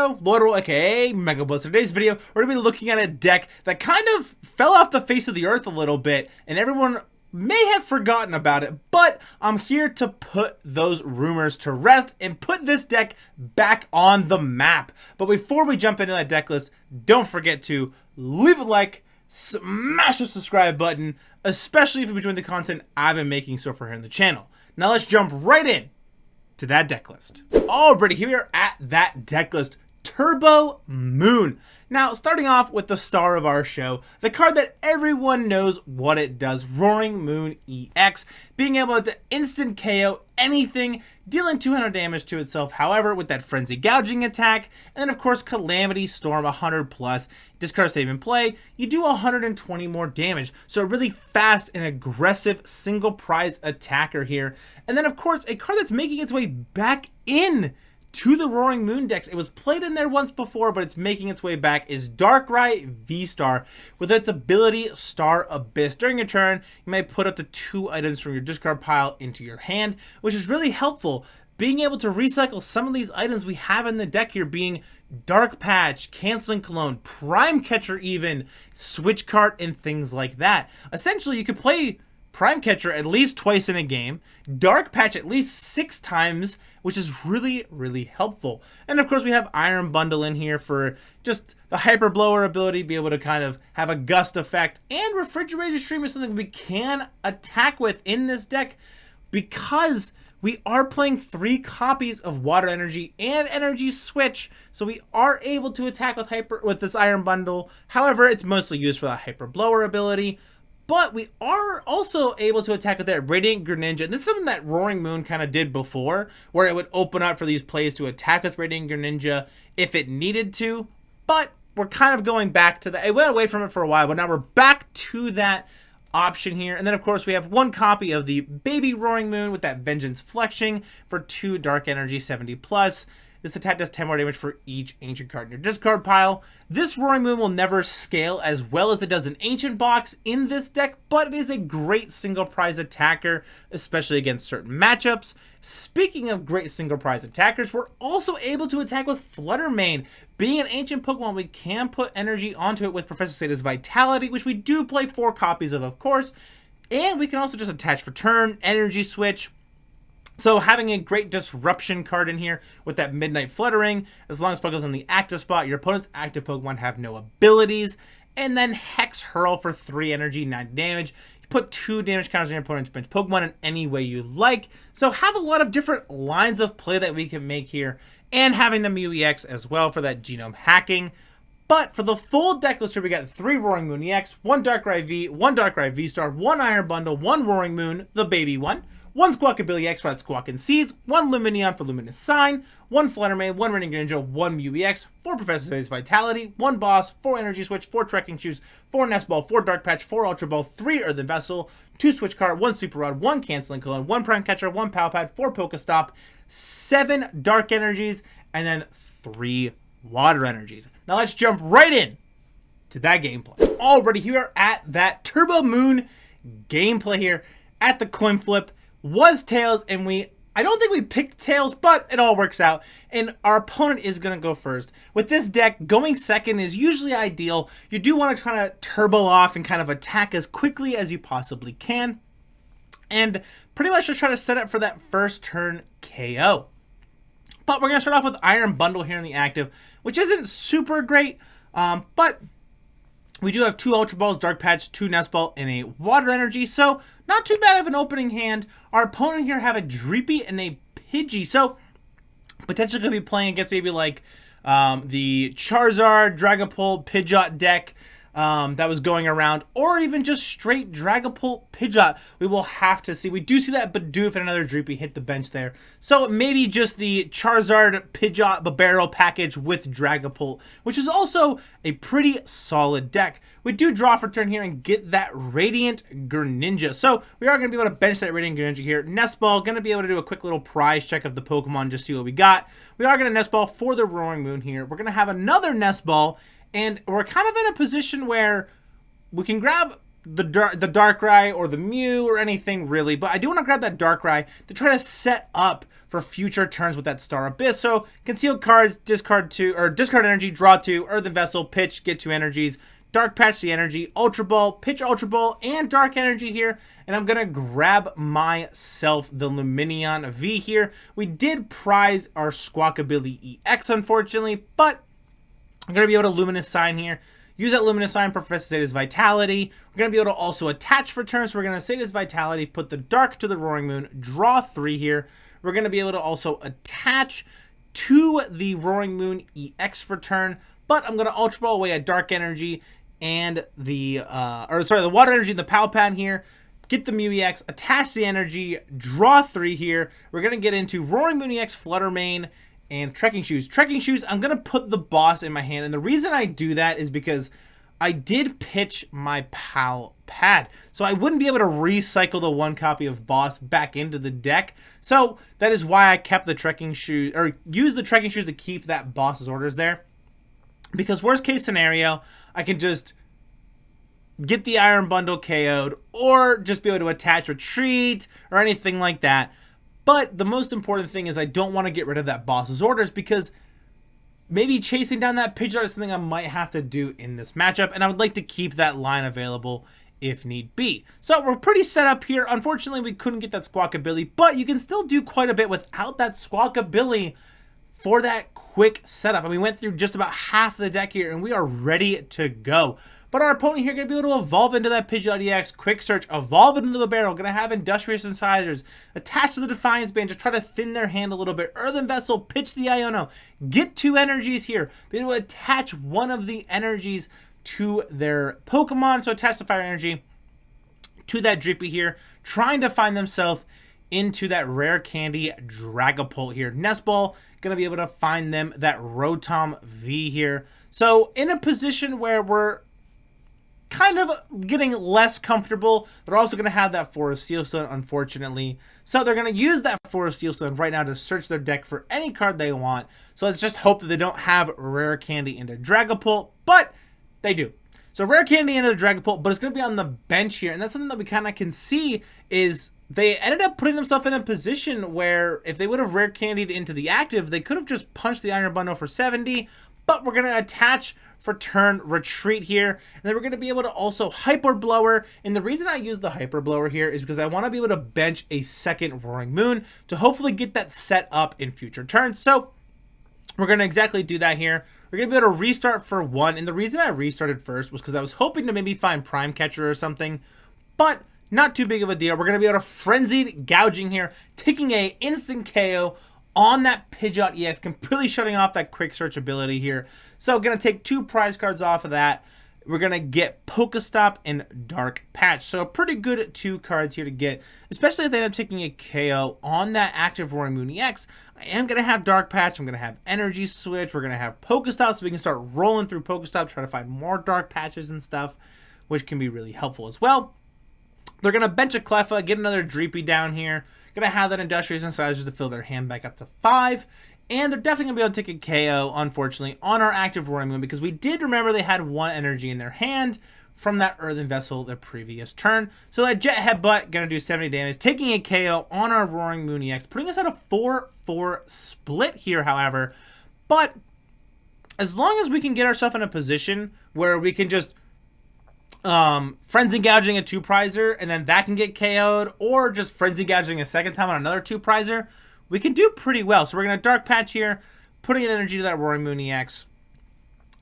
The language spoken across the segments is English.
video, Lordal aka Mega Blitz. In today's video, we're going to be looking at a deck that kind of fell off the face of the earth a little bit, and everyone may have forgotten about it, but I'm here to put those rumors to rest and put this deck back on the map. But before we jump into that deck list, don't forget to leave a like, smash the subscribe button, especially if you're enjoying the content I've been making so far here on the channel. Now let's jump right in to that deck list. Alrighty, here we are at that deck list, Turbo Moon. Now, starting off with the star of our show, the card that everyone knows what it does, Roaring Moon EX, being able to instant KO anything, dealing 200 damage to itself, however, with that Frenzy Gouging attack, and then of course Calamity Storm 100 plus, discard save and play, you do 120 more damage, so a really fast and aggressive single prize attacker here. And then of course, a card that's making its way back in to the Roaring Moon decks. It was played in there once before, but it's making its way back, is Darkrai Vstar with its ability Star Abyss. During your turn, you may put up to 2 items from your discard pile into your hand, which is really helpful. Being able to recycle some of these items we have in the deck here being Dark Patch, Canceling Cologne, Prime Catcher even, Switch Cart, and things like that. Essentially, you could play Prime Catcher at least twice in a game, Dark Patch at least 6 times, which is really, really helpful. And of course, we have Iron Bundle in here for just the Hyper Blower ability, be able to kind of have a gust effect, and Refrigerated Stream is something we can attack with in this deck because we are playing 3 copies of Water Energy and Energy Switch, so we are able to attack with this Iron Bundle. However, it's mostly used for the Hyper Blower ability. But we are also able to attack with that Radiant Greninja. And this is something that Roaring Moon kind of did before, where it would open up for these plays to attack with Radiant Greninja if it needed to. But we're kind of going back to that. It went away from it for a while, but now we're back to that option here. And then, of course, we have 1 copy of the Baby Roaring Moon with that Vengeance Flexing for 2 Dark Energy 70 plus. This attack does 10 more damage for each ancient card in your discard pile. This Roaring Moon will never scale as well as it does an ancient box in this deck, but it is a great single prize attacker, especially against certain matchups. Speaking of great single prize attackers, we're also able to attack with Flutter Mane. Being an ancient Pokemon, we can put energy onto it with Professor Sada's Vitality, which we do play 4 copies of course. And we can also just attach for turn, Energy Switch. So having a great disruption card in here with that Midnight Fluttering, as long as Pokemon's on the active spot, your opponent's active Pokemon have no abilities. And then Hex Hurl for 3 energy, 9 damage. You put 2 damage counters on your opponent's bench Pokemon in any way you like. So have a lot of different lines of play that we can make here. And having the Mew EX as well for that genome hacking. But for the full deck list here, we got 3 Roaring Moon EX, 1 Darkrai V, 1 Darkrai Vstar, 1 Iron Bundle, 1 Roaring Moon, the baby one, 1 Squawkabilly X for that Squawk and Seeds, 1 Lumineon for Luminous Sign, 1 Flutter Mane, 1 Radiant Greninja, 1 Mew EX, 4 Professor Sada's Vitality, 1 Boss, 4 Energy Switch, 4 Trekking Shoes, 4 Nest Ball, 4 Dark Patch, 4 Ultra Ball, 3 Earthen Vessel, 2 Switch Cart, 1 Super Rod, 1 Canceling Cologne, 1 Prime Catcher, 1 Pal Pad, 4 Pokestop, 7 Dark Energies, and then 3 Water Energies. Now let's jump right in to that gameplay. Already here at that Turbo Moon gameplay here at the coin flip. Was Tails, and I don't think we picked Tails, but it all works out. And our opponent is going to go first. With this deck, going second is usually ideal. You do want to try to turbo off and kind of attack as quickly as you possibly can. And pretty much just try to set up for that first turn KO. But we're going to start off with Iron Bundle here in the active, which isn't super great, but we do have 2 Ultra Balls, Dark Patch, 2 Nest Ball, and a Water Energy, so not too bad of an opening hand. Our opponent here have a Dreepy and a Pidgey, so potentially could be playing against maybe like the Charizard, Dragapult, Pidgeot deck that was going around, or even just straight Dragapult, Pidgeot. We will have to see. We do see that Bidoof and another Dreepy hit the bench there. So maybe just the Charizard, Pidgeot, Barrel package with Dragapult, which is also a pretty solid deck. We do draw for turn here and get that Radiant Greninja. So we are going to be able to bench that Radiant Greninja here. Nest Ball, going to be able to do a quick little prize check of the Pokemon, just see what we got. We are going to Nest Ball for the Roaring Moon here. We're going to have another Nest Ball, and we're kind of in a position where we can grab the Darkrai or the Mew or anything really, but I do want to grab that Darkrai to try to set up for future turns with that Star Abyss. So conceal cards, discard 2, or discard energy, draw 2, Earthen Vessel, pitch, get 2 energies, Dark Patch the energy, Ultra Ball, pitch Ultra Ball, and Dark Energy here. And I'm going to grab myself the Lumineon V here. We did prize our Squawkabilly EX, unfortunately, but I'm going to be able to Luminous Sign here. Use that Luminous Sign, Professor Sada's Vitality. We're going to be able to also attach for turns. So we're going to Sada's Vitality, put the Dark to the Roaring Moon, draw 3 here. We're going to be able to also attach to the Roaring Moon EX for turn. But I'm going to Ultra Ball away at Dark Energy and the Water Energy and the Pal Pad here. Get the Mew EX, attach the energy, draw 3 here. We're going to get into Roaring Moon EX, Flutter Mane, and Trekking Shoes. Trekking Shoes, I'm going to put the boss in my hand. And the reason I do that is because I did pitch my Pal Pad. So I wouldn't be able to recycle the 1 copy of boss back into the deck. So that is why I kept the Trekking Shoes, or used the Trekking Shoes to keep that boss's orders there. Because worst case scenario, I can just get the Iron Bundle KO'd, or just be able to attach Retreat, or anything like that. But the most important thing is I don't want to get rid of that boss's orders, because maybe chasing down that Pidgeot is something I might have to do in this matchup, and I would like to keep that line available if need be. So we're pretty set up here. Unfortunately, we couldn't get that Squawkabilly, but you can still do quite a bit without that Squawkabilly for that quick setup. And we went through just about half the deck here, and we are ready to go. But our opponent here going to be able to evolve into that Pidgeot EX, Quick Search, evolve into the Barrel, going to have Industrious Incisors, attach to the Defiance Band, just try to thin their hand a little bit. Earthen Vessel, pitch the Iono, get 2 energies here, be able to attach one of the energies to their Pokemon, so attach the Fire Energy to that Drippy here, trying to find themselves into that Rare Candy Dragapult here. Nest Ball, going to be able to find them that Rotom V here. So in a position where we're kind of getting less comfortable, they're also going to have that Forest Seal Stone, unfortunately. So they're going to use that Forest Seal Stone right now to search their deck for any card they want. So let's just hope that they don't have Rare Candy into Dragapult, but they do. So Rare Candy into Dragapult, but it's going to be on the bench here. And that's something that we kind of can see is they ended up putting themselves in a position where if they would have Rare Candied into the active, they could have just punched the Iron Bundle for 70, but we're going to attach for turn Retreat here, and then we're going to be able to also Hyper Blower. And the reason I use the Hyper Blower here is because I want to be able to bench a second Roaring Moon to hopefully get that set up in future turns. So we're going to exactly do that here. We're going to be able to restart for 1, and the reason I restarted first was because I was hoping to maybe find Prime Catcher or something, but not too big of a deal. We're going to be able to Frenzied Gouging here, taking a instant KO on that Pidgeot EX, completely shutting off that Quick Search ability here. So going to take 2 prize cards off of that. We're going to get Pokestop and Dark Patch. So a pretty good 2 cards here to get, especially if they end up taking a KO on that active Roaring Moon EX. I am going to have Dark Patch. I'm going to have Energy Switch. We're going to have Pokestop so we can start rolling through Pokestop, try to find more Dark Patches and stuff, which can be really helpful as well. They're going to bench a Cleffa, get another Dreepy down here. Going to have that Industrious Incisors to fill their hand back up to 5. And they're definitely going to be able to take a KO, unfortunately, on our active Roaring Moon, because we did remember they had 1 energy in their hand from that Earthen Vessel the previous turn. So that Jet Headbutt going to do 70 damage, taking a KO on our Roaring Moon EX, putting us at a 4-4 split here, however. But as long as we can get ourselves in a position where we can just Frenzy Gouging a 2-prizer, and then that can get KO'd, or just Frenzy Gouging a second time on another 2-prizer, we can do pretty well. So we're going to Dark Patch here, putting an energy to that Roaring Moon EX.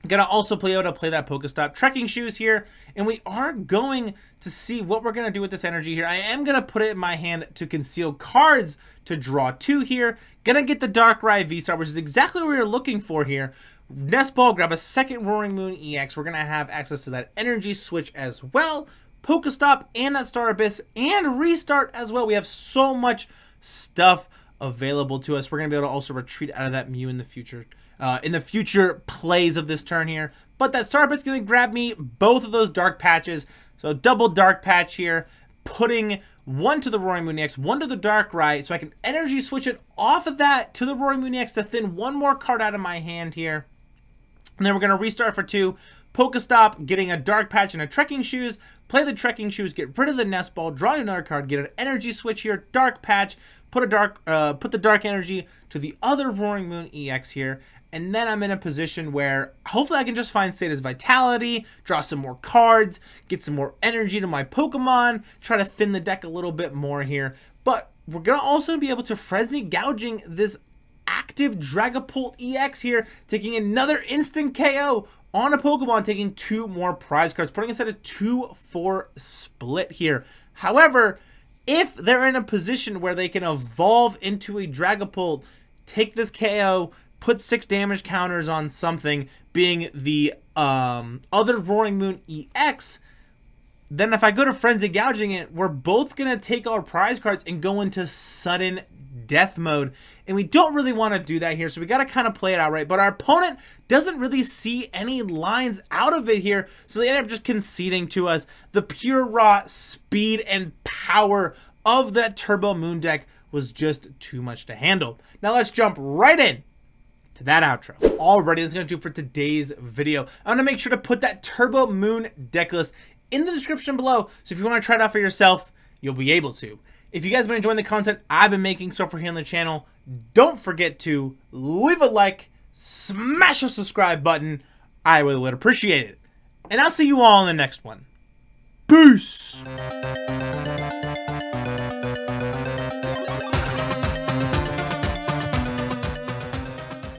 Going to also be able to play that Pokestop. Trekking Shoes here, and we are going to see what we're going to do with this energy here. I am going to put it in my hand to conceal cards to draw 2 here. Going to get the Darkrai Vstar, which is exactly what we were looking for here. Nest Ball, grab a second Roaring Moon EX. We're going to have access to that Energy Switch as well. Pokestop and that Star Abyss and Restart as well. We have so much stuff available to us. We're going to be able to also retreat out of that Mew in the future plays of this turn here. But that Star Abyss is going to grab me both of those Dark Patches. So double Dark Patch here, putting 1 to the Roaring Moon EX, 1 to the Darkrai, so I can Energy Switch it off of that to the Roaring Moon EX to thin 1 more card out of my hand here. And then we're going to restart for 2. Pokestop, getting a Dark Patch and a Trekking Shoes. Play the Trekking Shoes, get rid of the Nest Ball, draw another card, get an energy switch here, Dark Patch, put the Dark Energy to the other Roaring Moon EX here. And then I'm in a position where hopefully I can just find Sada's Vitality, draw some more cards, get some more energy to my Pokemon, try to thin the deck a little bit more here. But we're going to also be able to Frenzy Gouging this active Dragapult EX here, taking another instant KO on a Pokemon, taking 2 more prize cards, putting us at a 2-4 split here. However, if they're in a position where they can evolve into a Dragapult, take this KO, put 6 damage counters on something, being the other Roaring Moon EX, then if I go to Frenzy Gouging it, we're both going to take our prize cards and go into sudden death mode. And we don't really want to do that here, so we got to kind of play it out right. But our opponent doesn't really see any lines out of it here, so they end up just conceding to us. The pure raw speed and power of that Turbo Moon deck was just too much to handle. Now let's jump right in to that outro. Alrighty, that's going to do for today's video. I'm going to make sure to put that Turbo Moon deck list in the description below, so if you want to try it out for yourself, you'll be able to. If you guys have been enjoying the content I've been making so far here on the channel, don't forget to leave a like, smash the subscribe button. I really would appreciate it. And I'll see you all in the next one. Peace!